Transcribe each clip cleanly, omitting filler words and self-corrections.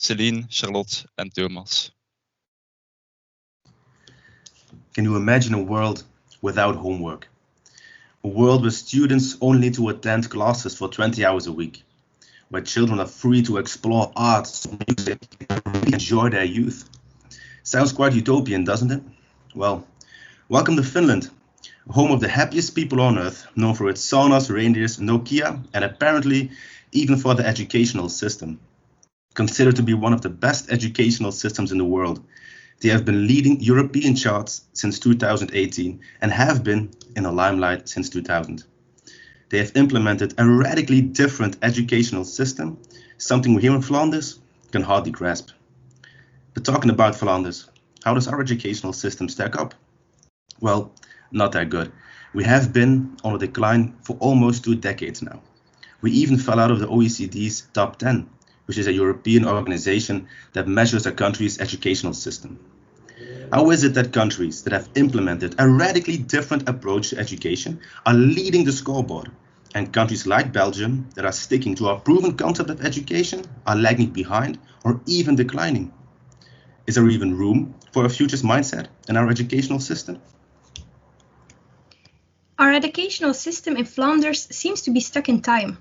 Celine, Charlotte, and Thomas. Can you imagine a world without homework? A world where students only need to attend classes for 20 hours a week, where children are free to explore arts, music, and really enjoy their youth. Sounds quite utopian, doesn't it? Well, welcome to Finland, home of the happiest people on earth, known for its saunas, reindeers, Nokia, and apparently even for the educational system. Considered to be one of the best educational systems in the world, they have been leading European charts since 2018 and have been in the limelight since 2000. They have implemented a radically different educational system, something we here in Flanders can hardly grasp. But talking about Flanders, how does our educational system stack up? Well, not that good. We have been on a decline for almost 2 decades now. We even fell out of the OECD's top 10, which is a European organization that measures a country's educational system. How is it that countries that have implemented a radically different approach to education are leading the scoreboard, and countries like Belgium that are sticking to our proven concept of education are lagging behind or even declining? Is there even room for a futures mindset in our educational system? Our educational system in Flanders seems to be stuck in time.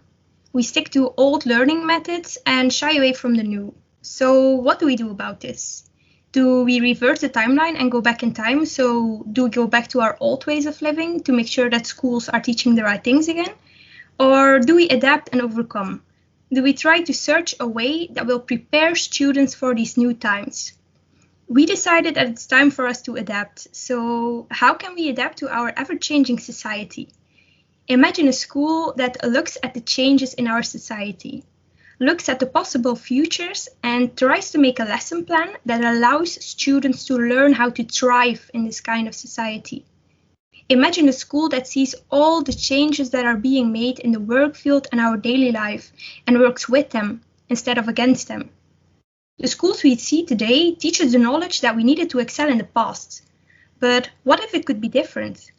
We stick to old learning methods and shy away from the new. So what do we do about this? Do we reverse the timeline and go back in time? So do we go back to our old ways of living to make sure that schools are teaching the right things again? Or do we adapt and overcome? Do we try to search a way that will prepare students for these new times? We decided that it's time for us to adapt. So how can we adapt to our ever-changing society? Imagine a school that looks at the changes in our society, looks at the possible futures, and tries to make a lesson plan that allows students to learn how to thrive in this kind of society. Imagine a school that sees all the changes that are being made in the work field and our daily life and works with them instead of against them. The schools we see today teach us the knowledge that we needed to excel in the past. But what if it could be different?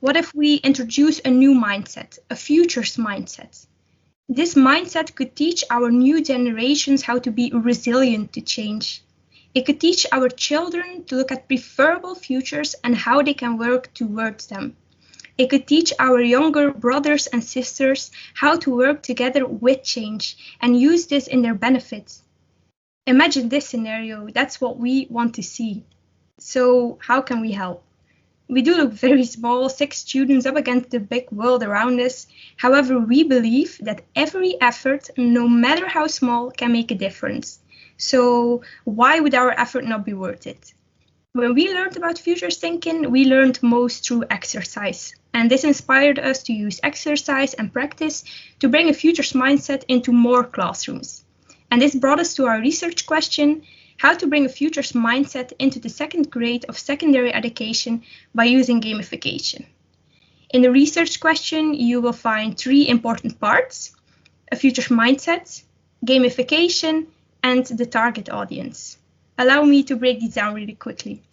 What if we introduce a new mindset, a futures mindset? This mindset could teach our new generations how to be resilient to change. It could teach our children to look at preferable futures and how they can work towards them. It could teach our younger brothers and sisters how to work together with change and use this in their benefit. Imagine this scenario, that's what we want to see. So how can we help? We do look very small, 6 students up against the big world around us. However, we believe that every effort, no matter how small, can make a difference. So why would our effort not be worth it? When we learned about futures thinking, we learned most through exercise. And this inspired us to use exercise and practice to bring a futures mindset into more classrooms. And this brought us to our research question: how to bring a futures mindset into the 2nd grade of secondary education by using gamification. In the research question, you will find 3 important parts: a futures mindset, gamification, and the target audience. Allow me to break these down really quickly.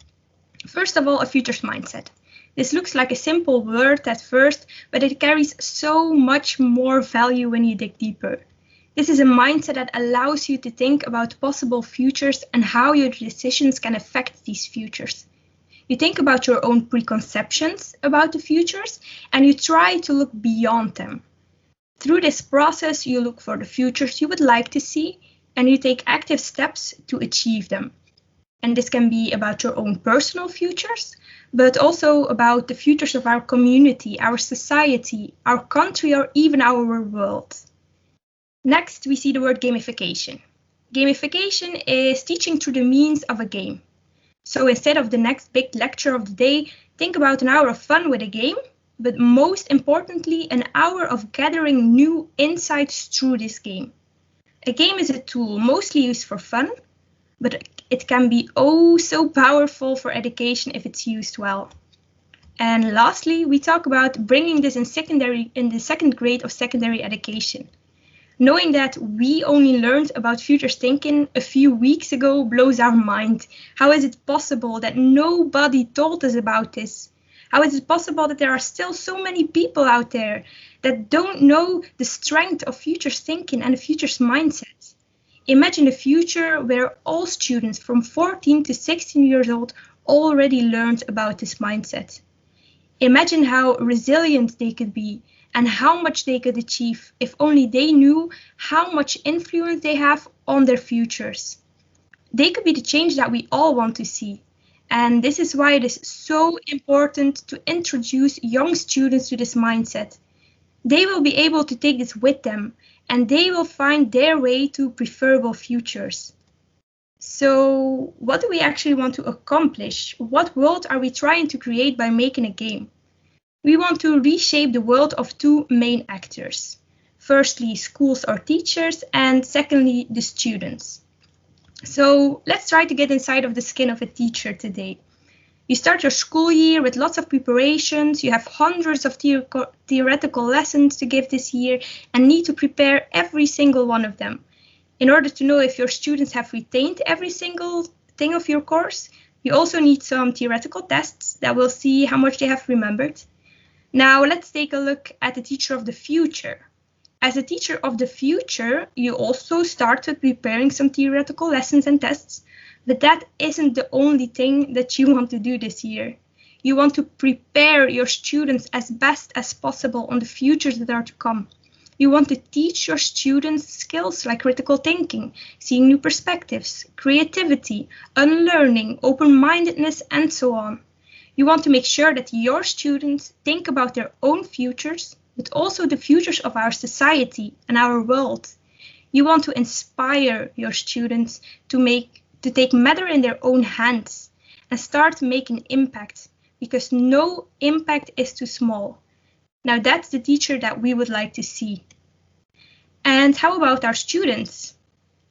First of all, a futures mindset. This looks like a simple word at first, but it carries so much more value when you dig deeper. This is a mindset that allows you to think about possible futures and how your decisions can affect these futures. You think about your own preconceptions about the futures and you try to look beyond them. Through this process, you look for the futures you would like to see and you take active steps to achieve them. And this can be about your own personal futures, but also about the futures of our community, our society, our country, or even our world. Next, we see the word gamification. Gamification is teaching through the means of a game. So instead of the next big lecture of the day, think about an hour of fun with a game, but most importantly, an hour of gathering new insights through this game. A game is a tool mostly used for fun, but it can be oh so powerful for education if it's used well. And lastly, we talk about bringing this in the 2nd grade of secondary education. Knowing that we only learned about futures thinking a few weeks ago blows our mind. How is it possible that nobody told us about this? How is it possible that there are still so many people out there that don't know the strength of futures thinking and a futures mindset? Imagine a future where all students from 14 to 16 years old already learned about this mindset. Imagine how resilient they could be and how much they could achieve if only they knew how much influence they have on their futures. They could be the change that we all want to see. And this is why it is so important to introduce young students to this mindset. They will be able to take this with them and they will find their way to preferable futures. So, what do we actually want to accomplish? What world are we trying to create by making a game? We want to reshape the world of two main actors. Firstly, schools or teachers, and secondly, the students. So, let's try to get inside of the skin of a teacher today. You start your school year with lots of preparations, you have hundreds of theoretical lessons to give this year and need to prepare every single one of them. In order to know if your students have retained every single thing of your course, you also need some theoretical tests that will see how much they have remembered. Now let's take a look at the teacher of the future. As a teacher of the future, you also start with preparing some theoretical lessons and tests. But that isn't the only thing that you want to do this year. You want to prepare your students as best as possible on the futures that are to come. You want to teach your students skills like critical thinking, seeing new perspectives, creativity, unlearning, open-mindedness, and so on. You want to make sure that your students think about their own futures, but also the futures of our society and our world. You want to inspire your students to take matter in their own hands and start making impact, because no impact is too small. Now that's the teacher that we would like to see. And how about our students?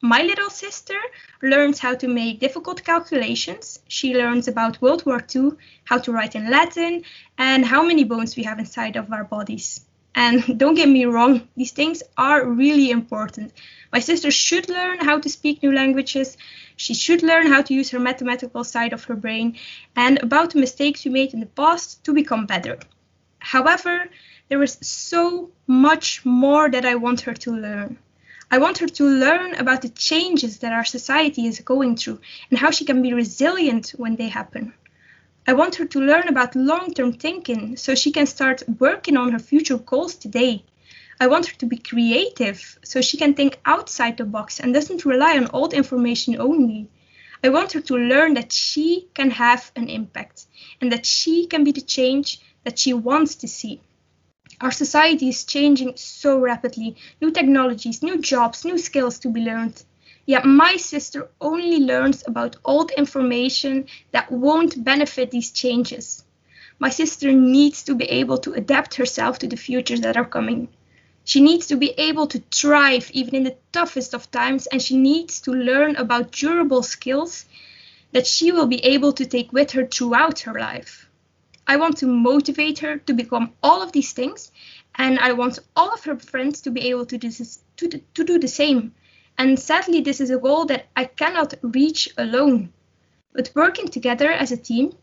My little sister learns how to make difficult calculations. She learns about World War II, how to write in Latin, and how many bones we have inside of our bodies. And don't get me wrong, these things are really important. My sister should learn how to speak new languages. She should learn how to use her mathematical side of her brain and about the mistakes we made in the past to become better. However, there is so much more that I want her to learn. I want her to learn about the changes that our society is going through and how she can be resilient when they happen. I want her to learn about long-term thinking so she can start working on her future goals today. I want her to be creative so she can think outside the box and doesn't rely on old information only. I want her to learn that she can have an impact and that she can be the change that she wants to see. Our society is changing so rapidly. New technologies, new jobs, new skills to be learned. Yet my sister only learns about old information that won't benefit these changes. My sister needs to be able to adapt herself to the futures that are coming. She needs to be able to thrive even in the toughest of times, and she needs to learn about durable skills that she will be able to take with her throughout her life. I want to motivate her to become all of these things, and I want all of her friends to be able to do the same. And sadly, this is a goal that I cannot reach alone. But working together as a team,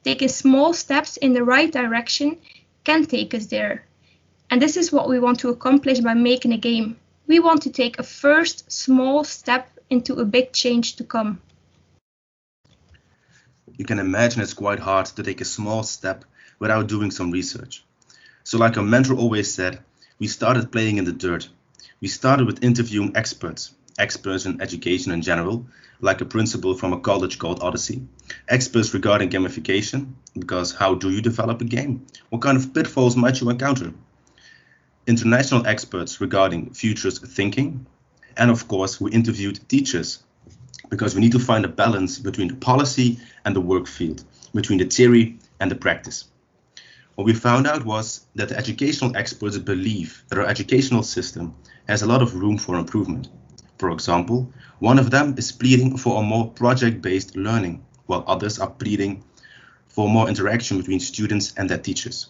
taking small steps in the right direction, can take us there. And this is what we want to accomplish by making a game. We want to take a first small step into a big change to come. You can imagine it's quite hard to take a small step without doing some research. So like our mentor always said, we started playing in the dirt. We started with interviewing experts in education in general, like a principal from a college called Odyssey, experts regarding gamification, because how do you develop a game? What kind of pitfalls might you encounter? International experts regarding futures thinking, and of course we interviewed teachers, because we need to find a balance between the policy and the work field, between the theory and the practice. What we found out was that the educational experts believe that our educational system has a lot of room for improvement. For example, one of them is pleading for a more project-based learning, while others are pleading for more interaction between students and their teachers,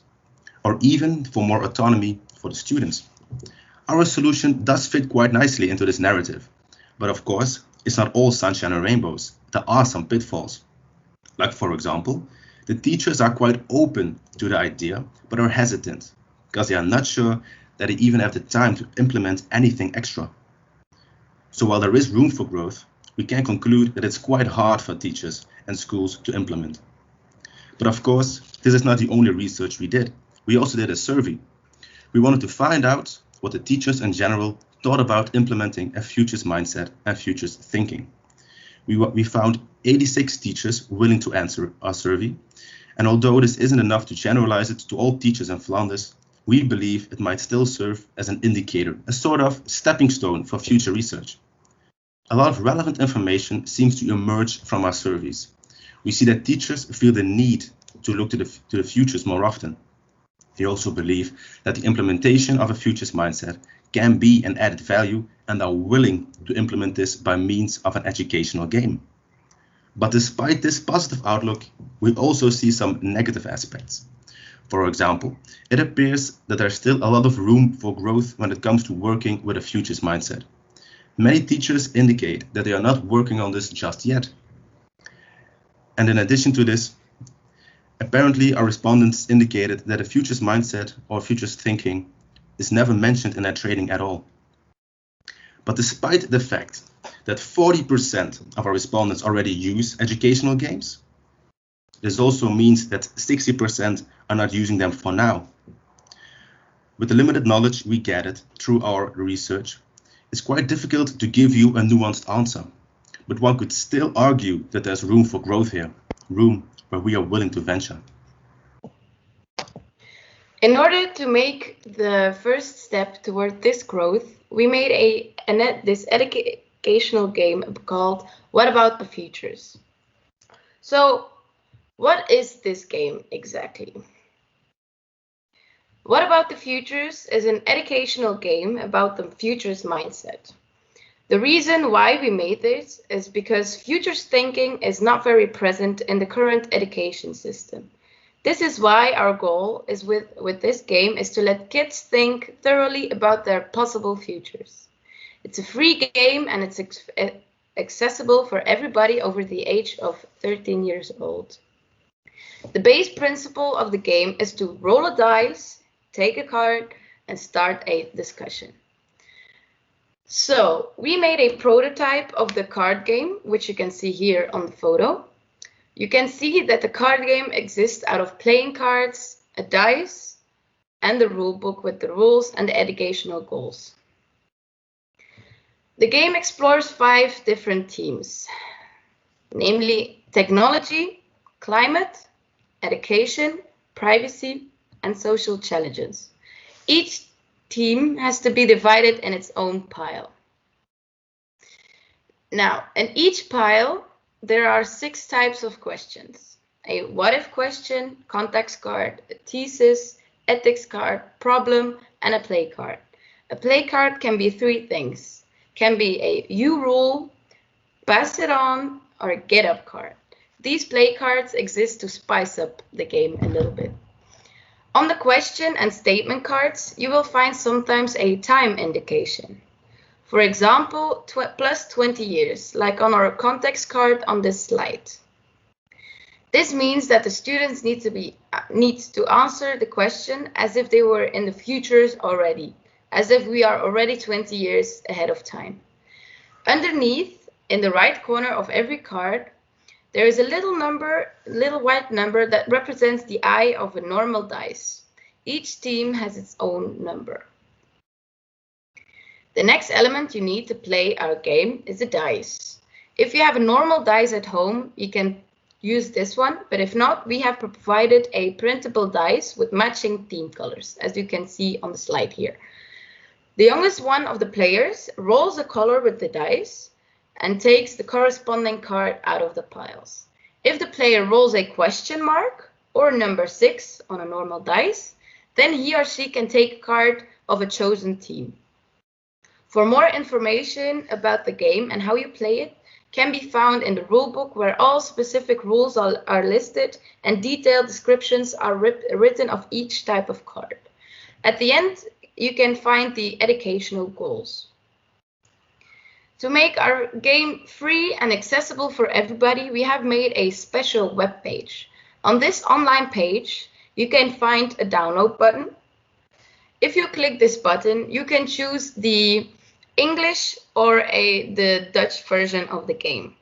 or even for more autonomy for the students. Our solution does fit quite nicely into this narrative, but of course, it's not all sunshine and rainbows. There are some pitfalls. Like for example, the teachers are quite open to the idea, but are hesitant because they are not sure that they even have the time to implement anything extra. So while there is room for growth, we can conclude that it's quite hard for teachers and schools to implement. But of course, this is not the only research we did. We also did a survey. We wanted to find out what the teachers in general thought about implementing a futures mindset and futures thinking. We found 86 teachers willing to answer our survey, and although this isn't enough to generalize it to all teachers in Flanders, we believe it might still serve as an indicator, a sort of stepping stone for future research. A lot of relevant information seems to emerge from our surveys. We see that teachers feel the need to look to the futures more often. They also believe that the implementation of a futures mindset can be an added value and are willing to implement this by means of an educational game. But despite this positive outlook, we also see some negative aspects. For example, it appears that there's still a lot of room for growth when it comes to working with a futures mindset. Many teachers indicate that they are not working on this just yet. And in addition to this, apparently our respondents indicated that a futures mindset or futures thinking is never mentioned in their training at all. But despite the fact that 40% of our respondents already use educational games, this also means that 60% are not using them for now. With the limited knowledge we gathered through our research, it's quite difficult to give you a nuanced answer, but one could still argue that there's room for growth here, room where we are willing to venture. In order to make the first step toward this growth, we made this educational game called What About the Futures? So, what is this game exactly? What About the Futures is an educational game about the futures mindset. The reason why we made this is because futures thinking is not very present in the current education system. This is why our goal is with this game is to let kids think thoroughly about their possible futures. It's a free game and it's accessible for everybody over the age of 13 years old. The base principle of the game is to roll a dice, take a card, and start a discussion. So we made a prototype of the card game, which you can see here on the photo. You can see that the card game exists out of playing cards, a dice, and the rule book with the rules and the educational goals. The game explores 5 different themes, namely technology, climate, education, privacy, and social challenges. Each theme has to be divided in its own pile. Now, in each pile, there are 6 types of questions. A what-if question, context card, a thesis, ethics card, problem, and a play card. A play card can be 3 things. Can be a you rule, pass it on, or a get up card. These play cards exist to spice up the game a little bit. On the question and statement cards, you will find sometimes a time indication. For example, plus 20 years, like on our context card on this slide. This means that the students need to answer the question as if they were in the futures already, as if we are already 20 years ahead of time. Underneath, in the right corner of every card, there is a little white number that represents the eye of a normal dice. Each team has its own number. The next element you need to play our game is a dice. If you have a normal dice at home, you can use this one, but if not, we have provided a printable dice with matching theme colors, as you can see on the slide here. The youngest one of the players rolls a color with the dice and takes the corresponding card out of the piles. If the player rolls a question mark or number 6 on a normal dice, then he or she can take a card of a chosen team. For more information about the game and how you play it can be found in the rulebook, where all specific rules are listed and detailed descriptions are written of each type of card. At the end, you can find the educational goals. To make our game free and accessible for everybody, we have made a special web page. On this online page, you can find a download button. If you click this button, you can choose the English or the Dutch version of the game.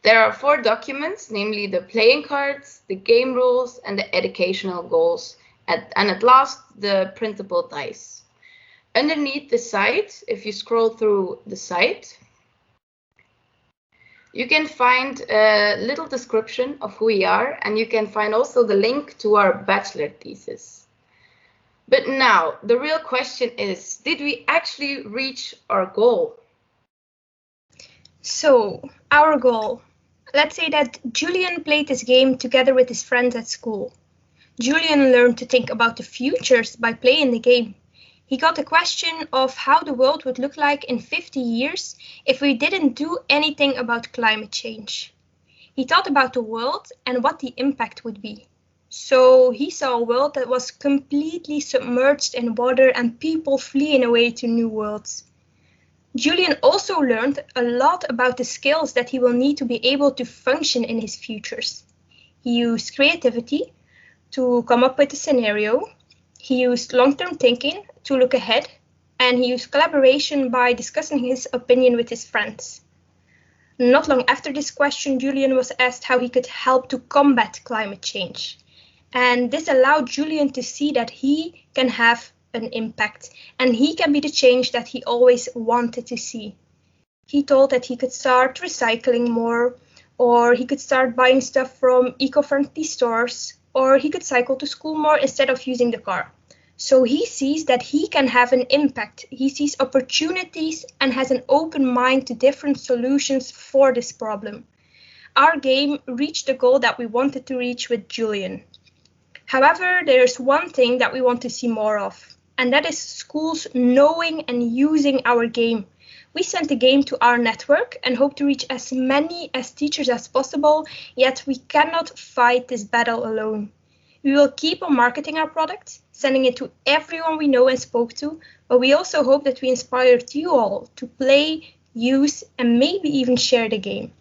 There are 4 documents, namely the playing cards, the game rules, and the educational goals, and at last, the printable dice. Underneath the site, if you scroll through the site, you can find a little description of who we are, and you can find also the link to our bachelor thesis. But now, the real question is, did we actually reach our goal? So, our goal. Let's say that Julian played this game together with his friends at school. Julian learned to think about the futures by playing the game. He got the question of how the world would look like in 50 years if we didn't do anything about climate change. He thought about the world and what the impact would be. So he saw a world that was completely submerged in water and people fleeing away to new worlds. Julian also learned a lot about the skills that he will need to be able to function in his futures. He used creativity to come up with a scenario. He used long-term thinking to look ahead, and he used collaboration by discussing his opinion with his friends. Not long after this question, Julian was asked how he could help to combat climate change. And this allowed Julian to see that he can have an impact and he can be the change that he always wanted to see. He told that he could start recycling more, or he could start buying stuff from eco-friendly stores, or he could cycle to school more instead of using the car. So he sees that he can have an impact. He sees opportunities and has an open mind to different solutions for this problem. Our game reached the goal that we wanted to reach with Julian. However, there's one thing that we want to see more of, and that is schools knowing and using our game. We sent the game to our network and hope to reach as many as teachers as possible, yet we cannot fight this battle alone. We will keep on marketing our product, sending it to everyone we know and spoke to, but we also hope that we inspired you all to play, use, and maybe even share the game.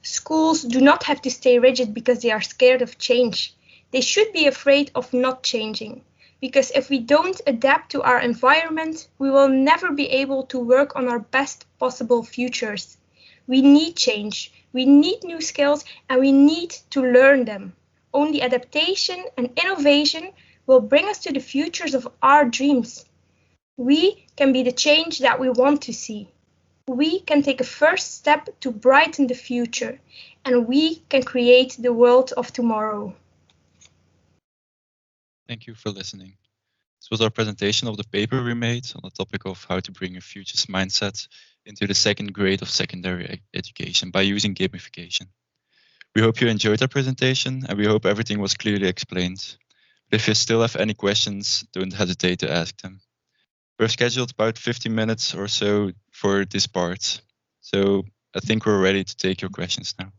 Schools do not have to stay rigid because they are scared of change. They should be afraid of not changing, because if we don't adapt to our environment, we will never be able to work on our best possible futures. We need change, we need new skills, and we need to learn them. Only adaptation and innovation will bring us to the futures of our dreams. We can be the change that we want to see. We can take a first step to brighten the future, and we can create the world of tomorrow. Thank you for listening. This was our presentation of the paper we made on the topic of how to bring a futures mindset into the second grade of secondary education by using gamification. We hope you enjoyed our presentation and we hope everything was clearly explained. But if you still have any questions, don't hesitate to ask them. We're scheduled about 15 minutes or so for this part. So I think we're ready to take your questions now.